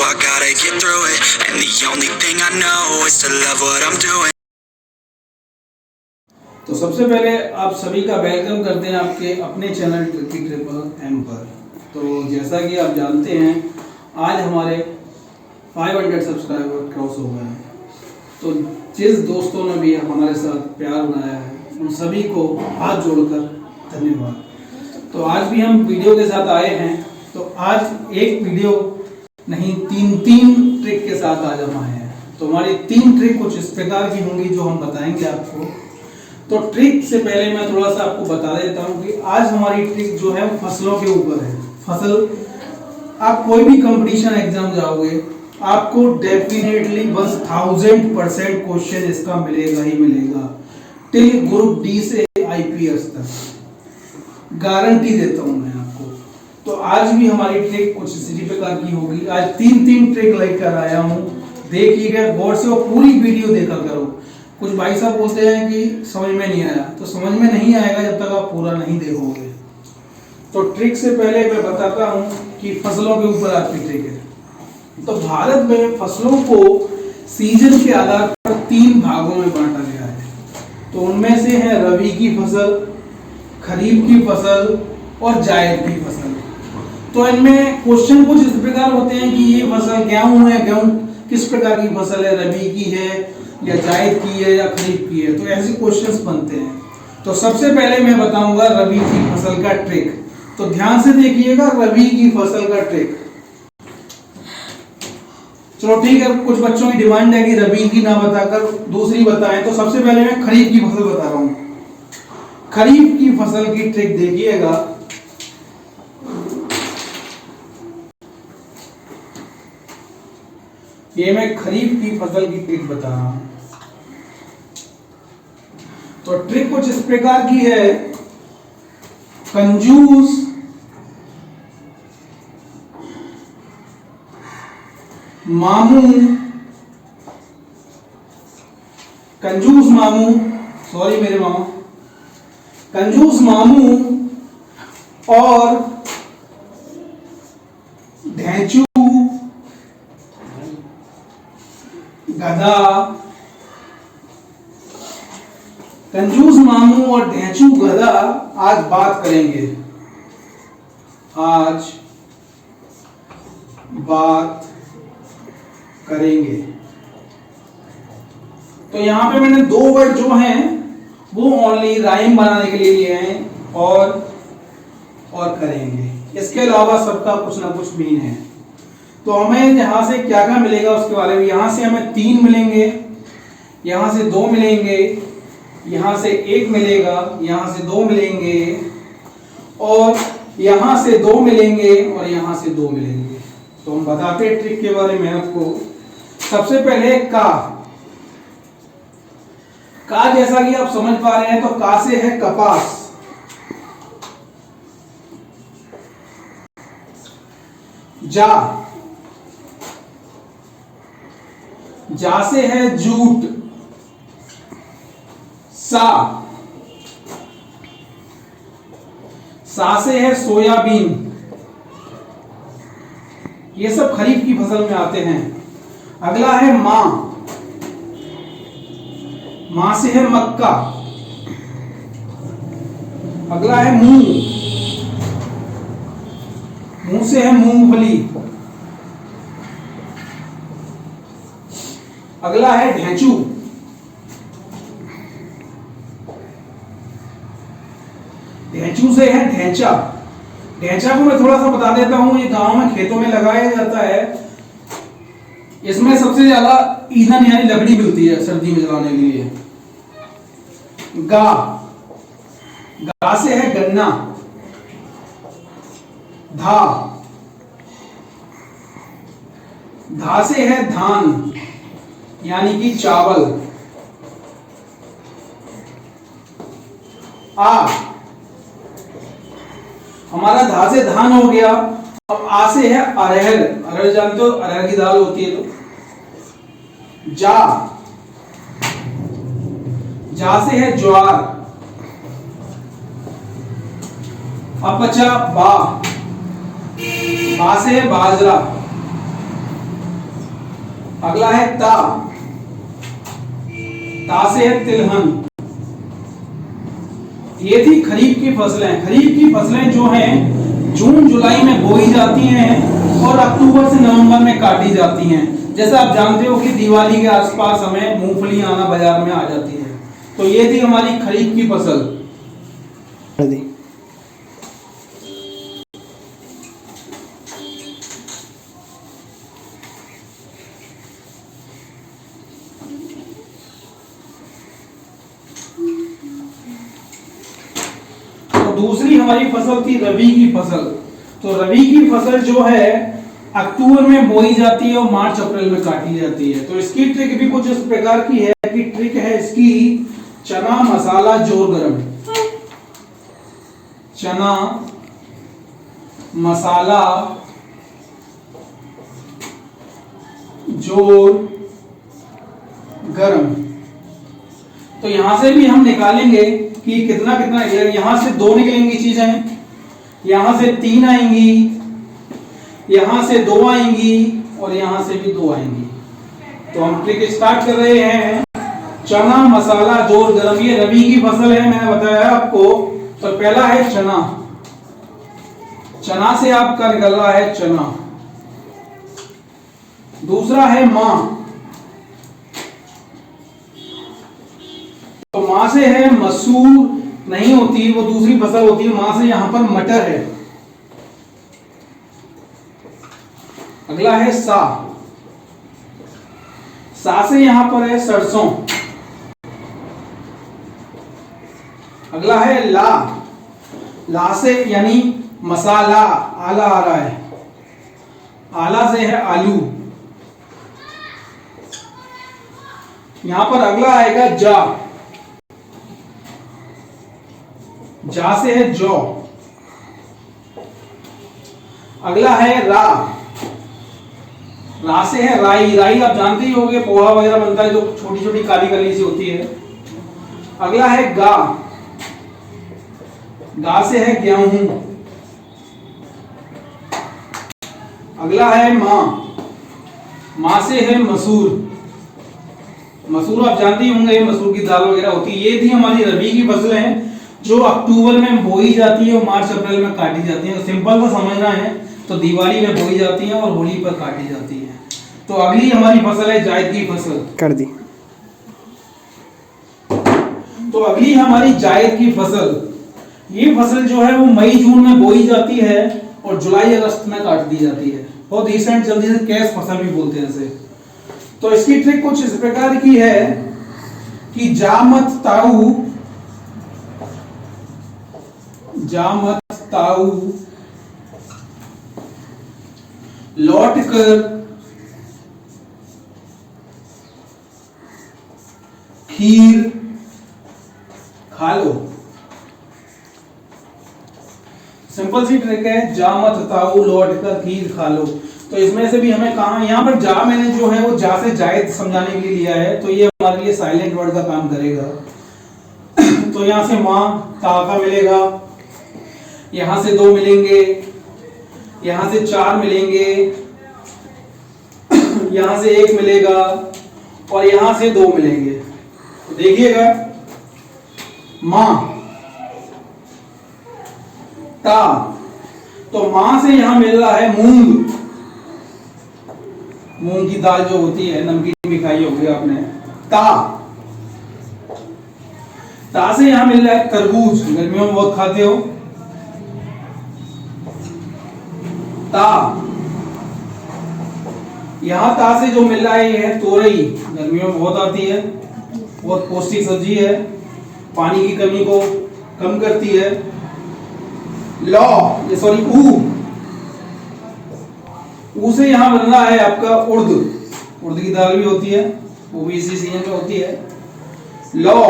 I gotta get through it. And the only thing I know is to love what I'm doing. तो सबसे पहले आप सभी का वेलकम करते हैं आपके अपने चैनल ट्रिपल पर। तो जैसा कि आप जानते हैं आज हमारे 500 सब्सक्राइबर क्रॉस हो गए हैं। तो जिस दोस्तों ने भी हमारे साथ प्यार बनाया है उन सभी को हाथ जोड़कर धन्यवाद। तो आज भी हम वीडियो के साथ आए हैं। तो आज एक वीडियो नहीं तीन ट्रिक के साथ आज हम आए हैं। तो हमारी 3 ट्रिक कुछ इस प्रकार की होंगी जो हम बताएंगे आपको। तो ट्रिक से पहले मैं थोड़ा सा आपको बता देता हूँ कि आज हमारी ट्रिक जो है फसलों के ऊपर है। फसल, आप कोई भी कंपटीशन एग्जाम जाओगे आपको डेफिनेटली 1000% क्वेश्चन इसका मिलेगा ही मिलेगा, टिल ग्रुप डी से आईपीएस तक गारंटी देता हूँ मैं आपको। तो आज भी हमारी ट्रिक कुछ इसी प्रकार की होगी। आज 3 ट्रिक लेकर आया हूँ, देखिएगा गौर से और पूरी वीडियो देखा करो। कुछ भाई साहब बोलते हैं कि समझ में नहीं आया, तो समझ में नहीं आएगा जब तक आप पूरा नहीं देखोगे। तो ट्रिक से पहले मैं बताता हूं कि फसलों के ऊपर आपकी ट्रिक है। तो भारत में फसलों को सीजन के आधार पर 3 भागों में बांटा गया है। तो उनमें से है रबी की फसल, खरीफ की फसल और जायद की फसल। तो इनमें क्वेश्चन कुछ इस प्रकार होते हैं कि ये फसल गेहूं है, गेहूं किस प्रकार की फसल है, रबी की है या जायद की है या खरीफ की है। तो ऐसे क्वेश्चंस बनते हैं। तो सबसे पहले मैं बताऊंगा रबी की फसल का ट्रिक। तो ध्यान से देखिएगा रबी की फसल का ट्रिक। चलो ठीक है, कुछ बच्चों की डिमांड है कि रबी की ना बताकर दूसरी बताएं। तो सबसे पहले मैं खरीफ की फसल बता रहा हूं। खरीफ की फसल की ट्रिक देखिएगा। ये मैं खरीफ की फसल की ट्रिक बता रहा हूं। तो ट्रिक कुछ इस प्रकार की है। कंजूस मामू सॉरी मेरे मामा, कंजूस मामू और ढैंचू गधा, कंजूस मामू और ढैंचू गधा आज बात करेंगे। आज बात करेंगे। तो यहां पे मैंने 2 वर्ड जो हैं वो ओनली राइम बनाने के लिए लिए हैं, और करेंगे। इसके अलावा सबका कुछ ना कुछ मीन है। तो हमें यहां से क्या क्या मिलेगा उसके बारे में। यहां से हमें 3 मिलेंगे, यहां से 2 मिलेंगे, यहां से 1 मिलेगा, यहां से 2 मिलेंगे और यहां से 2 मिलेंगे और यहां से 2 मिलेंगे। तो हम बताते हैं ट्रिक के बारे में आपको। सबसे पहले का जैसा कि आप समझ पा रहे हैं तो का से है कपास, जा से है जूट, सा से है सोयाबीन। ये सब खरीफ की फसल में आते हैं। अगला है मां से है मक्का। अगला है मूंग से है मूंगफली। अगला है ढैंचू। ढैंचू से है ढैंचा। ढैंचा को मैं थोड़ा सा बता देता हूं। ये गांव में खेतों में लगाया जाता है। इसमें सबसे ज्यादा ईंधन यानी लकड़ी मिलती है सर्दी में जलाने के लिए। गा से है गन्ना। धा से है धान यानी कि चावल। हमारा धा से धान हो गया। अब आ से है अरहर जानते हो, अरहर की दाल होती है। तो जा से है ज्वार। अब बचा बा से है बाजरा। अगला है ता, ता से है तिलहन। ये थी खरीफ की फसलें। खरीफ की फसलें जो हैं जून जुलाई में बोई जाती हैं और अक्टूबर से नवंबर में काटी जाती हैं। जैसा आप जानते हो कि दिवाली के आसपास हमें मूंगफली आना बाजार में आ जाती है। तो ये थी हमारी खरीफ की फसल। दूसरी हमारी फसल थी रबी की फसल। तो रबी की फसल जो है अक्टूबर में बोई जाती है और मार्च अप्रैल में काटी जाती है। तो इसकी ट्रिक भी कुछ इस प्रकार की है कि ट्रिक है इसकी चना मसाला जोर गरम। चना मसाला जोर गरम। तो यहां से भी हम निकालेंगे कि कितना कितना, यहां से 2 निकलेंगी चीजें, यहां से 3 आएंगी, यहां से 2 आएंगी और यहां से भी 2 आएंगी। तो हम ट्रिक स्टार्ट कर रहे हैं। चना मसाला जोर गरम, ये रबी की फसल है, मैंने बताया आपको। तो पहला है चना, चना से आपका निकल रहा है चना। दूसरा है मां, तो मां से है मसूर नहीं होती, वो दूसरी फसल होती है। मां से यहां पर मटर है। अगला है सा, सा से यहां पर है सरसों। अगला है ला, ला से यानी मसाला, आला आ रहा है, आला से है आलू। यहां पर अगला आएगा जा, जा से है जौ। अगला है रा, रा से है राई। राई आप जानते ही होंगे, पोहा वगैरह बनता है जो छोटी छोटी काली काली सी होती है। अगला है गा, गा से है गेहूं। अगला है मां, मां से है मसूर। मसूर आप जानते ही होंगे, मसूर की दाल वगैरह होती है। ये थी हमारी रबी की फसलें जो अक्टूबर में बोई जाती है और मार्च अप्रैल में काटी जाती है। सिंपल सा समझना है, तो दिवाली में बोई जाती है और होली पर काटी जाती है। तो अगली हमारी फसल है जायद की फसल। कर दी। तो अगली हमारी जायद की फसल, ये फसल जो है वो मई जून में बोई जाती है और जुलाई अगस्त में काट दी जाती है। बहुत रिसेंट जल्दी से कैश फसल भी बोलते हैं इसे। तो इसकी ट्रिक कुछ इस प्रकार की है कि जामत ताऊ, जामत ताऊ लौट कर खीर खा लो। सिंपल सी ट्रिक है, जामत ताऊ लौट कर खीर खा लो। तो इसमें से भी हमें कहा, यहाँ पर जा मैंने जो है वो जा से जायद समझाने के लिए लिया है, तो ये हमारे लिए साइलेंट वर्ड का काम करेगा। तो यहां से मां ता का मिलेगा, यहां से 2 मिलेंगे, यहां से 4 मिलेंगे, यहां से 1 मिलेगा और यहां से 2 मिलेंगे। तो देखिएगा, मां ता, तो मां से यहां मिल रहा है मूंग, मूंग की दाल जो होती है, नमकीन भी खाई होगी आपने। ता, ता से यहां मिल रहा है तरबूज, गर्मियों में बहुत खाते हो। ता, यहां ता से जो मिल रहा है ये है तोरई, गर्मियों में बहुत आती है, बहुत पौष्टिक सब्जी है, पानी की कमी को कम करती है। लौ, ये सॉरी ऊ से यहां बन रहा है आपका उर्द, उर्द की दाल भी होती है, वो भी इसी सीजन में होती है। लौ,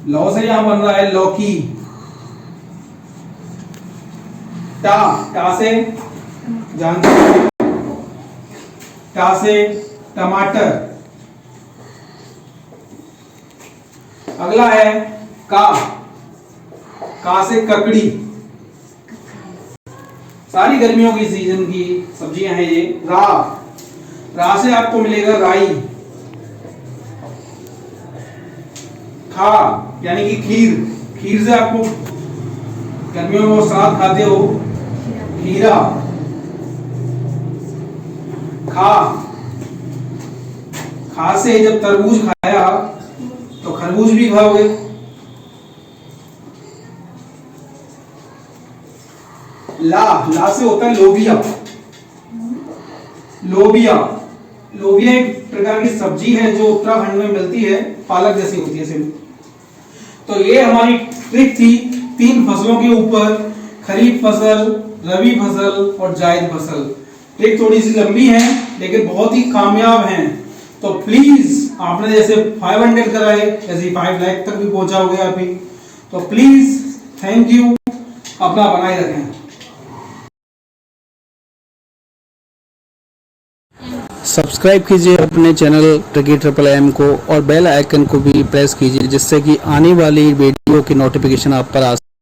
लौ से यहां बन रहा है लौकी। टा, टा से जानते हैं, टा से टमाटर। अगला है का से ककड़ी। सारी गर्मियों की सीजन की सब्जियां हैं ये। रा से आपको मिलेगा राई। खा यानी कि खीर से आपको गर्मियों में वो सलाद खाते हो, खीरा। खा से जब तरबूज खाया तो खरबूज भी खाओगे। ला से होता है लोबिया एक प्रकार की सब्जी है जो उत्तराखंड में मिलती है, पालक जैसी होती है सिर्फ। तो ये हमारी ट्रिक थी 3 फसलों के ऊपर, खरीफ फसल, रबी फसल और जायद फसल। ट्रिक थोड़ी सी लंबी है लेकिन बहुत ही कामयाब है। तो प्लीज आपने जैसे 500 कराए, ऐसे 5 लाख तक भी पहुंचाओगे आप ही। तो प्लीज थैंक यू, अपना बनाए रखें। सब्सक्राइब कीजिए अपने चैनल ट्रिकी ट्रिपल एम को और बेल आइकन को भी प्रेस कीजिए, जिससे कि आने वाली वीडियो की नोटिफिकेशन आप पर आ